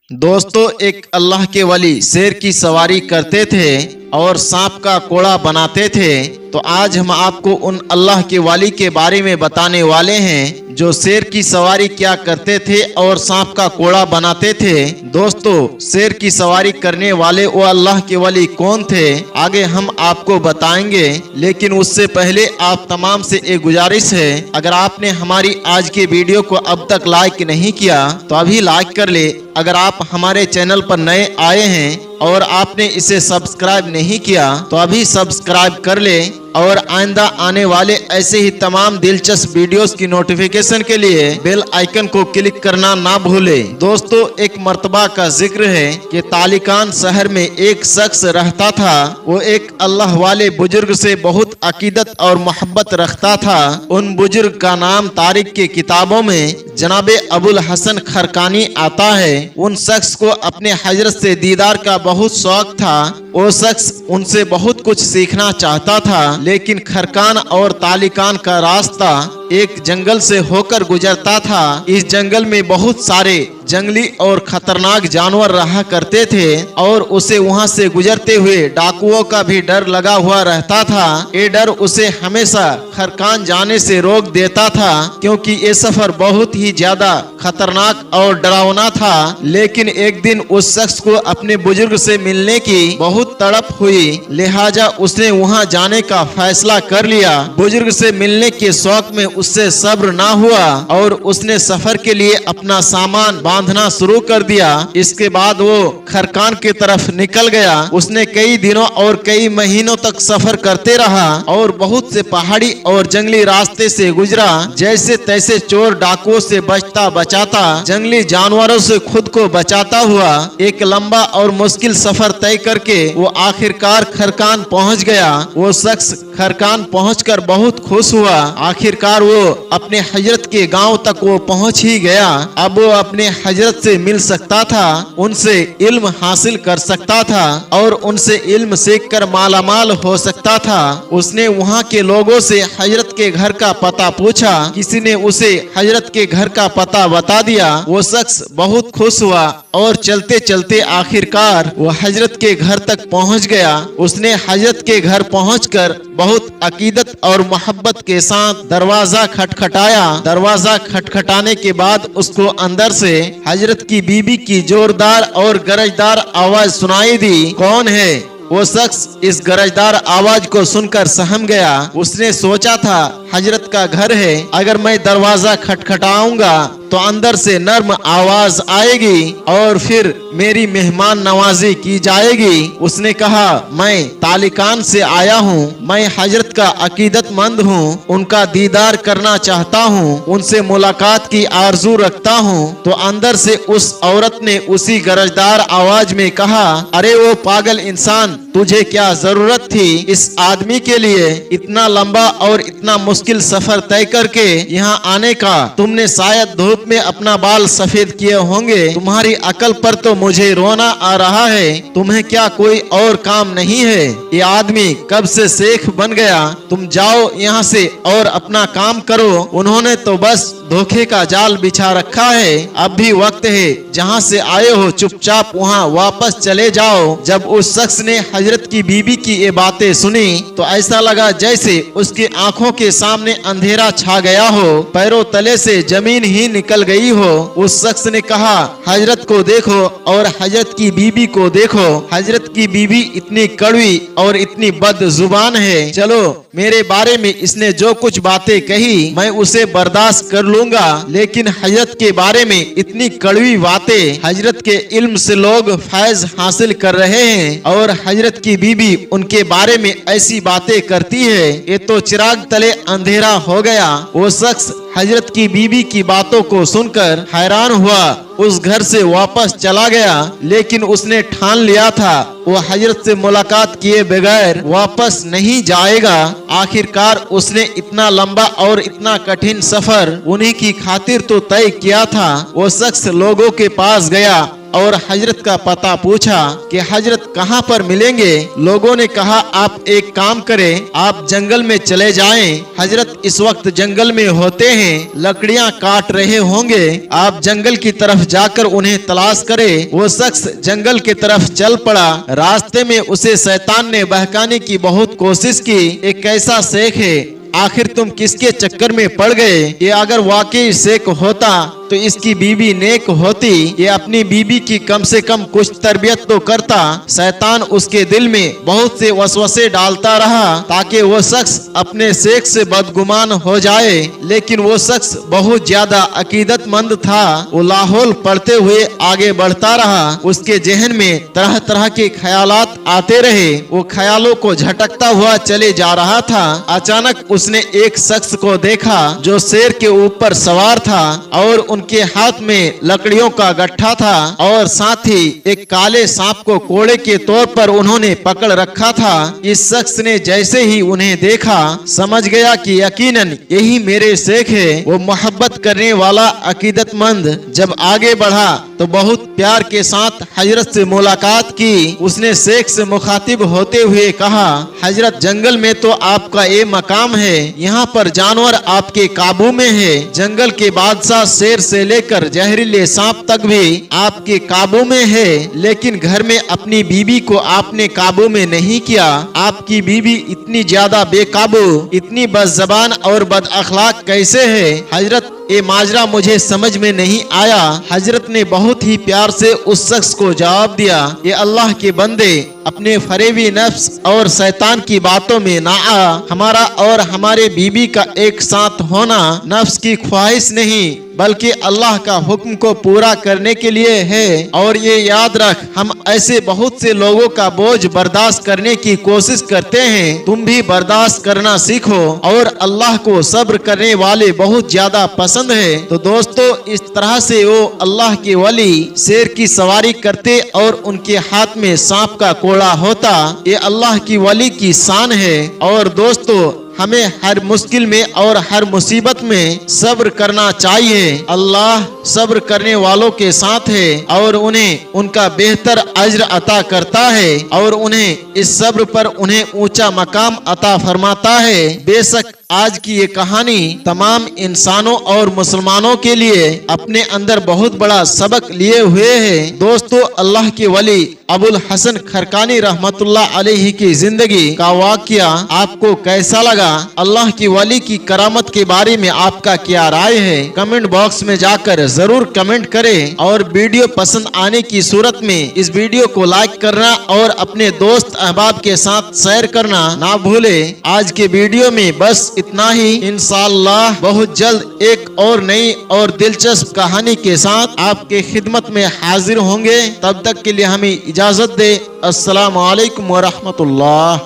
दोस्तों, एक अल्लाह के वली शेर की सवारी करते थे और सांप का कोड़ा बनाते थे। तो आज हम आपको उन अल्लाह के वाली के बारे में बताने वाले हैं जो शेर की सवारी क्या करते थे और सांप का कोड़ा बनाते थे। दोस्तों, शेर की सवारी करने वाले वो अल्लाह के वली कौन थे, आगे हम आपको बताएंगे। लेकिन उससे पहले आप तमाम से एक गुजारिश है, अगर आपने हमारी आज के वीडियो को अब तक लाइक नहीं किया तो अभी लाइक कर ले। अगर आप हमारे चैनल पर नए आए हैं और आपने इसे सब्सक्राइब नहीं किया तो अभी सब्सक्राइब कर ले और आइंदा आने वाले ऐसे ही तमाम दिलचस्प वीडियोस की नोटिफिकेशन के लिए बेल आइकन को क्लिक करना ना भूले। दोस्तों, एक मर्तबा का जिक्र है कि तालिकान शहर में एक शख्स रहता था। वो एक अल्लाह वाले बुजुर्ग से बहुत अकीदत और मोहब्बत रखता था। उन बुजुर्ग का नाम तारीख की किताबों में जनाबे अबुल हसन खरकानी आता है। उन शख्स को अपने हजरत से दीदार का बहुत शौक था। वो शख्स उनसे बहुत कुछ सीखना चाहता था, लेकिन खरकान और तालिकान का रास्ता एक जंगल से होकर गुजरता था। इस जंगल में बहुत सारे जंगली और खतरनाक जानवर रहा करते थे और उसे वहां से गुजरते हुए डाकुओं का भी डर लगा हुआ रहता था। ये डर उसे हमेशा खरकान जाने से रोक देता था, क्योंकि ये सफर बहुत ही ज्यादा खतरनाक और डरावना था। लेकिन एक दिन उस शख्स को अपने बुजुर्ग से मिलने की बहुत तड़प हुई, लिहाजा उसने वहां जाने का फैसला कर लिया। बुजुर्ग से मिलने के शौक में उससे सब्र ना हुआ और उसने सफर के लिए अपना सामान बांधना शुरू कर दिया। इसके बाद वो खरकान की तरफ निकल गया। उसने कई दिनों और कई महीनों तक सफर करते रहा और बहुत से पहाड़ी और जंगली रास्ते से गुजरा। जैसे तैसे चोर डाकुओं से बचता बचाता, जंगली जानवरों से खुद को बचाता हुआ एक लंबा और मुश्किल सफर तय करके वो आखिरकार खरकान पहुंच गया। वो शख्स खरकान पहुंचकर बहुत खुश हुआ। आखिरकार वो अपने हजरत के गांव तक वो पहुंच ही गया। अब वो अपने हजरत से मिल सकता था, उनसे इल्म हासिल कर सकता था और उनसे इल्म सीख कर मालामाल हो सकता था। उसने वहाँ के लोगों से हजरत के घर का पता पूछा। किसी ने उसे हजरत के घर का पता बता दिया। वो शख्स बहुत खुश हुआ और चलते चलते आखिरकार वो हजरत के घर तक पहुँच गया। उसने हजरत के घर पहुँचकर बहुत अकीदत और मोहब्बत के साथ दरवाजा खटखटाया। दरवाजा खटखटाने के बाद उसको अंदर से हजरत की बीबी की जोरदार और गरजदार आवाज सुनाई दी। कौन है? वो शख्स इस गरजदार आवाज को सुनकर सहम गया। उसने सोचा था हजरत का घर है, अगर मैं दरवाजा खटखटाऊंगा तो अंदर से नर्म आवाज आएगी और फिर मेरी मेहमान नवाजी की जाएगी। उसने कहा, मैं तालिकान से आया हूँ, मैं हजरत का अकीदतमंद हूँ, उनका दीदार करना चाहता हूँ, उनसे मुलाकात की आरजू रखता हूँ। तो अंदर से उस औरत ने उसी गरजदार आवाज में कहा, अरे वो पागल इंसान, तुझे क्या जरूरत थी इस आदमी के लिए इतना लंबा और इतना मुश्किल सफर तय करके यहाँ आने का? तुमने शायद धूप में अपना बाल सफेद किए होंगे। तुम्हारी अकल पर तो मुझे रोना आ रहा है। तुम्हें क्या कोई और काम नहीं है? ये आदमी कब से शेख बन गया। तुम जाओ यहाँ से और अपना काम करो। उन्होंने तो बस धोखे का जाल बिछा रखा है। अब भी वक्त है, जहाँ से आए हो चुपचाप वहाँ वापस चले जाओ। जब उस शख्स ने हजरत की बीबी की ये बातें सुनी तो ऐसा लगा जैसे उसकी आंखों के सामने अंधेरा छा गया हो, पैरों तले से जमीन ही निकल गई हो। उस शख्स ने कहा, हजरत को देखो और हजरत की बीबी को देखो। हजरत की बीबी इतनी कड़वी और इतनी बदजुबान है। चलो, मेरे बारे में इसने जो कुछ बातें कही मैं उसे बर्दाश्त कर लूंगा, लेकिन हजरत के बारे में इतनी कड़वी बातें, हजरत के इल्म से लोग फैज हासिल कर रहे हैं और हजरत की बीबी उनके बारे में ऐसी बातें करती है, ये तो चिराग तले अंधेरा हो गया। वो शख्स हजरत की बीबी की बातों को सुनकर हैरान हुआ, उस घर से वापस चला गया। लेकिन उसने ठान लिया था वो हजरत से मुलाकात किए बगैर वापस नहीं जाएगा। आखिरकार उसने इतना लंबा और इतना कठिन सफर उन्हीं की खातिर तो तय किया था। वो शख्स लोगों के पास गया और हजरत का पता पूछा कि हजरत कहाँ पर मिलेंगे? लोगों ने कहा आप एक काम करें, आप जंगल में चले जाएं। हजरत इस वक्त जंगल में होते हैं, लकड़ियां काट रहे होंगे। आप जंगल की तरफ जाकर उन्हें तलाश करें। वो शख्स जंगल की तरफ चल पड़ा। रास्ते में उसे शैतान ने बहकाने की बहुत कोशिश की। एक ऐसा शेख है, आखिर तुम किसके चक्कर में पड़ गए? ये अगर वाकई शेख होता तो इसकी बीवी नेक होती, ये अपनी बीवी की कम से कम कुछ तरबियत तो करता। शैतान उसके दिल में बहुत से वसवसे डालता रहा ताकि वो शख्स अपने शेख से बदगुमान हो जाए, लेकिन वो शख्स बहुत ज्यादा अकीदतमंद था। वो लाहौल पढ़ते हुए आगे बढ़ता रहा। उसके जहन में तरह तरह के ख्यालात आते रहे। वो ख्यालों को झटकता हुआ चले जा रहा था। अचानक उसने एक शख्स को देखा जो शेर के ऊपर सवार था और उनके हाथ में लकड़ियों का गट्ठा था और साथ ही एक काले सांप को कोड़े के तौर पर उन्होंने पकड़ रखा था। इस शख्स ने जैसे ही उन्हें देखा समझ गया कि यकीनन यही मेरे शेख है। वो मोहब्बत करने वाला अकीदतमंद जब आगे बढ़ा तो बहुत प्यार के साथ हजरत से मुलाकात की। उसने शेख से मुखातिब होते हुए कहा, हजरत जंगल में तो आपका ये मकाम है, यहाँ पर जानवर आपके काबू में है। जंगल के बादशाह शेर से लेकर जहरीले सांप तक भी आपके काबू में है, लेकिन घर में अपनी बीबी को आपने काबू में नहीं किया। आपकी बीबी इतनी ज्यादा बेकाबू, इतनी बदज़बान और बद अखलाक कैसे है? हजरत ये माजरा मुझे समझ में नहीं आया। हजरत ने बहुत ही प्यार से उस शख्स को जवाब दिया, ये अल्लाह के बंदे, अपने फरेबी नफ्स और शैतान की बातों में ना आ। हमारा और हमारे बीबी का एक साथ होना नफ्स की ख्वाहिश नहीं बल्कि अल्लाह का हुक्म को पूरा करने के लिए है। और ये याद रख, हम ऐसे बहुत से लोगों का बोझ बर्दाश्त करने की कोशिश करते हैं। तुम भी बर्दाश्त करना सीखो और अल्लाह को सब्र करने वाले बहुत ज्यादा पसंद है। तो दोस्तों, इस तरह से वो अल्लाह के वली शेर की सवारी करते और उनके हाथ में सांप का कोड़ा होता। ये अल्लाह की वली की शान है। और दोस्तों, हमें हर मुश्किल में और हर मुसीबत में सब्र करना चाहिए। अल्लाह सब्र करने वालों के साथ है और उन्हें उनका बेहतर अज्र अता करता है और उन्हें इस सब्र पर उन्हें ऊंचा मकाम अता फरमाता है। बेशक आज की ये कहानी तमाम इंसानों और मुसलमानों के लिए अपने अंदर बहुत बड़ा सबक लिए हुए है। दोस्तों, अल्लाह के वली अबुल हसन खरकानी रहमतुल्लाह अलैहि की जिंदगी का वाकया आपको कैसा लगा? अल्लाह की वली की करामत के बारे में आपका क्या राय है? कमेंट बॉक्स में जाकर जरूर कमेंट करें और वीडियो पसंद आने की सूरत में इस वीडियो को लाइक करना और अपने दोस्त अहबाब के साथ शेयर करना ना भूले। आज के वीडियो में बस इतना ही। इंशाअल्लाह बहुत जल्द एक और नई और दिलचस्प कहानी के साथ आपके खिदमत में हाजिर होंगे। तब तक के लिए हमें इजाजत दे। अस्सलामु अलैकुम व रहमतुल्लाह।